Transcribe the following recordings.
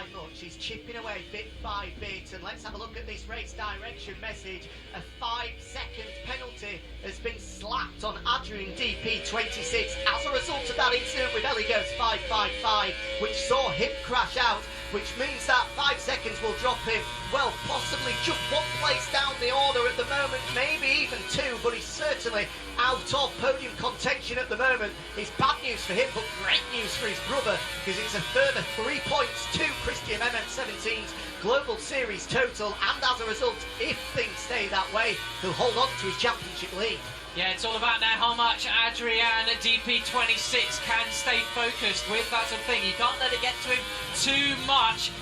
by much. He's chipping away bit by bit, and let's have a look at this race direction message. A 5-second penalty has been slapped on Adrian DP26 as a result of that incident with Eligos 555, which saw him crash out, which means that 5 seconds will drop him, well, possibly just one place down the order at the moment, maybe even two, but he's certainly out of podium contention at the moment. It's bad news for him, but great news for his brother, because it's a further 3 points to Christian MM17's Global Series total, and as a result, if things stay that way, he'll hold on to his championship lead. Yeah, it's all about now how much Adrian DP26 can stay focused with that sort of thing. You can't let it get to him too much,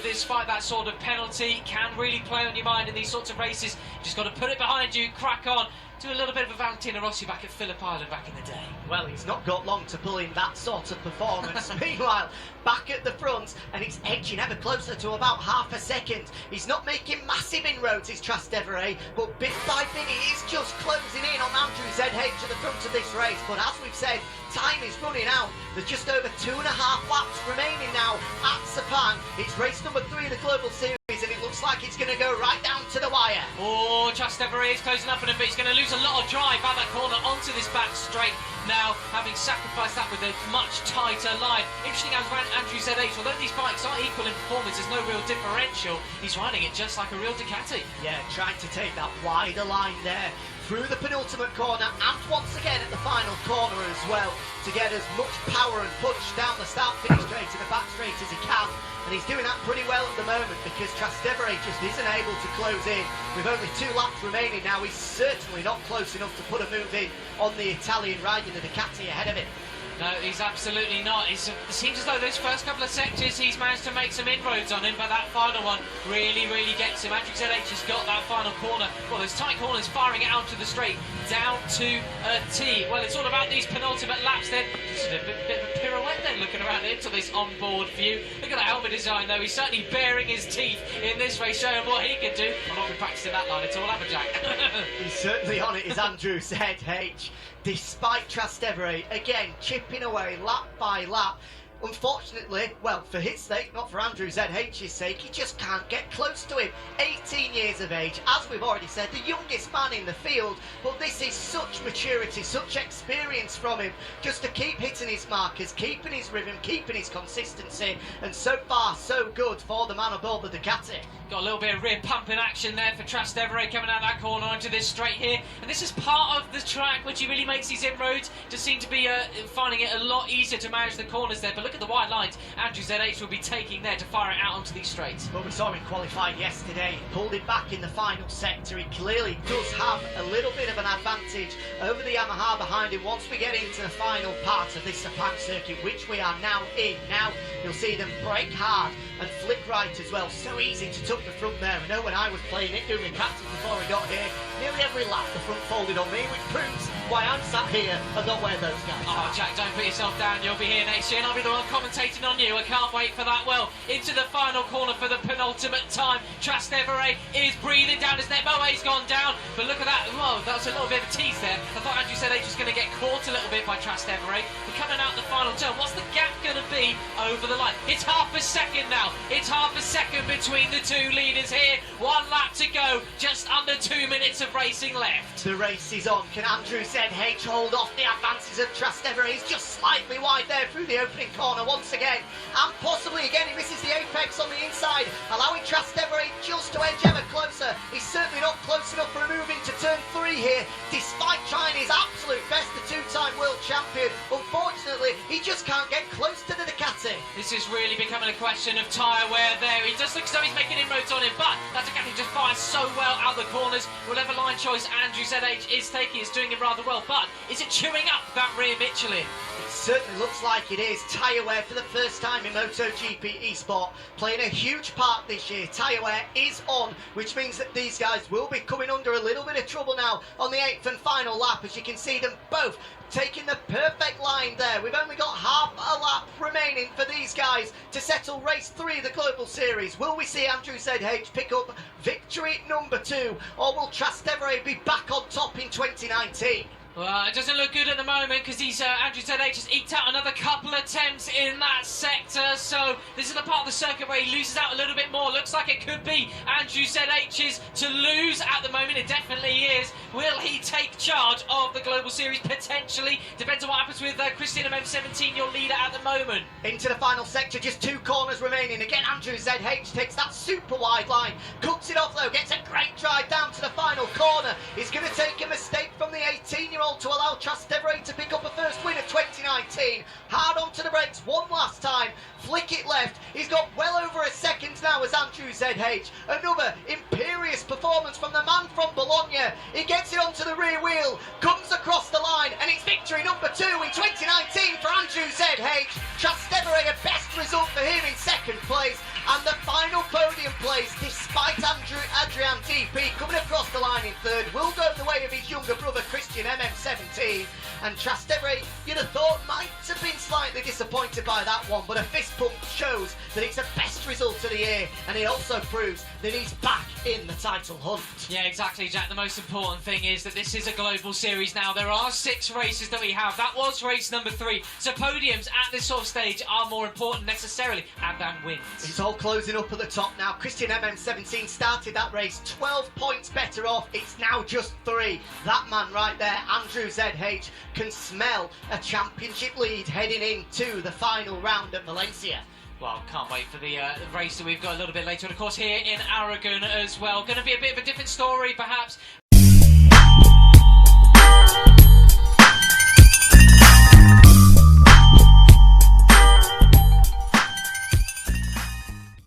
despite that sort of penalty. Can really play on your mind in these sorts of races. You just got to put it behind you, crack on. Do a little bit of a Valentino Rossi back at Phillip Island back in the day. Well, he's not got long to pull in that sort of performance. Meanwhile, back at the front, and it's edging ever closer to about half a second. He's not making massive inroads, is Trastevere, but bit by bit he is just closing in on Andrew ZH at the front of this race. But as we've said, time is running out. There's just over 2.5 laps remaining now at Sepang. It's race number 3 of the Global Series, and it looks like it's going to go right down to the wire. Oh, Trastevere is closing up on him, but he's going to lose a lot of drive out that corner onto this back straight now, having sacrificed that with a much tighter line. Interesting as Andrew ZH, although these bikes are equal in performance, there's no real differential. He's riding it just like a real Ducati. Yeah, trying to take that wider line there through the penultimate corner, and once again at the final corner as well, to get as much power and punch down the start-finish straight and the back straight as he can. And he's doing that pretty well at the moment, because Trastevere just isn't able to close in. With only 2 laps remaining now, he's certainly not close enough to put a move in on the Italian riding the Ducati ahead of him. No, he's absolutely not. It seems as though those first couple of sectors he's managed to make some inroads on him, but that final one really gets him. Andrew ZH has got that final corner. Well, those tight corners, firing it out to the straight, down to a T. Well, it's all about these penultimate laps then. Just a bit of a pirouette then, looking around into this onboard view. Look at that helmet design though. He's certainly baring his teeth in this race, showing what he can do. I'm not been practicing that line at all, have a Jack? He's certainly on it, is Andrew ZH. Despite Trastevere, again, chipping away lap by lap. Unfortunately, well, for his sake, not for Andrew ZH's sake, he just can't get close to him. 18 years of age, as we've already said, the youngest man in the field, but this is such maturity, such experience from him, just to keep hitting his markers, keeping his rhythm, keeping his consistency, and so far, so good for the man aboard the Ducati. Got a little bit of rear pumping action there for Trastevere coming out that corner onto this straight here, and this is part of the track which he really makes these inroads. Just seem to be finding it a lot easier to manage the corners there, but look at the wide lines Andrew ZH will be taking there to fire it out onto these straights. But we saw him qualified yesterday, pulled it back in the final sector. He clearly does have a little bit of an advantage over the Yamaha behind him once we get into the final part of this Sepang circuit, which we are now in. Now you'll see them brake hard and flick right as well. So easy to tuck the front there. I know when I was playing it, doing my practice before I got here, nearly every lap the front folded on me, which proves why I'm sat here and not where those guys are. Oh, Jack, don't put yourself down. You'll be here next year and I'll be the one commentating on you. I can't wait for that. Well, into the final corner for the penultimate time. Trastevere is breathing down his neck. Moe's gone down, but look at that. Whoa, that was a little bit of a tease there. I thought Andrew ZH was going to get caught a little bit by Trastevere. We're coming out the final turn. What's the gap going to be over the line? It's half a second now. It's half a second between the two leaders here. 1 lap to go. Just under 2 minutes of racing left. The race is on. Can Andrew ZH hold off the advances of Trastevere? He's just slightly wide there through the opening corner once again, and possibly again he misses the apex on the inside, allowing Trastevere just to edge ever closer. He's certainly not close enough for a move into turn 3 here, despite trying his absolute best, the 2-time world champion. Unfortunately, he just can't get close to the Ducati. This is really becoming a question of tyre wear there. He just looks as though he's making inroads on him, but that Ducati just fires so well out the corners. Whatever line choice Andrew ZH is taking, is doing it rather well, but is it chewing up that rear Michelin? It certainly looks like it is. Tyre wear for the first time in MotoGP eSport, playing a huge part this year. Tyre wear is on, which means that these guys will be coming under a little bit of trouble now on the 8th and final lap, as you can see them both taking the perfect line there. We've only got half a lap remaining for these guys to settle race 3 of the Global Series. Will we see Andrew ZH pick up victory number 2, or will Trastevere be back on top in 2019? Well, it doesn't look good at the moment because he's Andrew ZH has eked out another couple attempts in that sector. So this is the part of the circuit where he loses out a little bit more. Looks like it could be Andrew ZH's to lose at the moment. It definitely is. Will he take charge of the Global Series? Potentially. Depends on what happens with Christian MM17, your leader at the moment. Into the final sector, just 2 corners remaining. Again, Andrew ZH takes that super wide line. Cuts it off though, gets a great drive down to the final corner. He's going to take a mistake from the 18-year-old to allow Trastevere to pick up a first win of 2019. Hard onto the brakes one last time. Flick it left. He's got well over a second now as Andrew ZH. Another imperious performance from the man from Bologna. He gets it onto the rear wheel, comes across the line, and it's victory number 2 in 2019 for Andrew ZH. Trastevere, a best result for him in second place. And the final podium place, despite Adrian DP coming across the line in third, will go the way of his younger brother Christian MM17. And Trastevere, you'd have thought, might have been slightly disappointed by that one, but a fist pump shows that it's the best result of the year, and it also proves that he's back in the title hunt. Yeah, exactly, Jack. The most important thing is that this is a global series now. There are 6 races that we have. That was race number 3. So podiums at this sort of stage are more important necessarily than wins. It's all closing up at the top now. Christian MM17 started that race 12 points better off. It's now just 3. That man right there, Andrew ZH, can smell a championship lead heading into the final round at Valencia. Well, can't wait for the race that we've got a little bit later. And of course, here in Aragon as well. Going to be a bit of a different story, perhaps.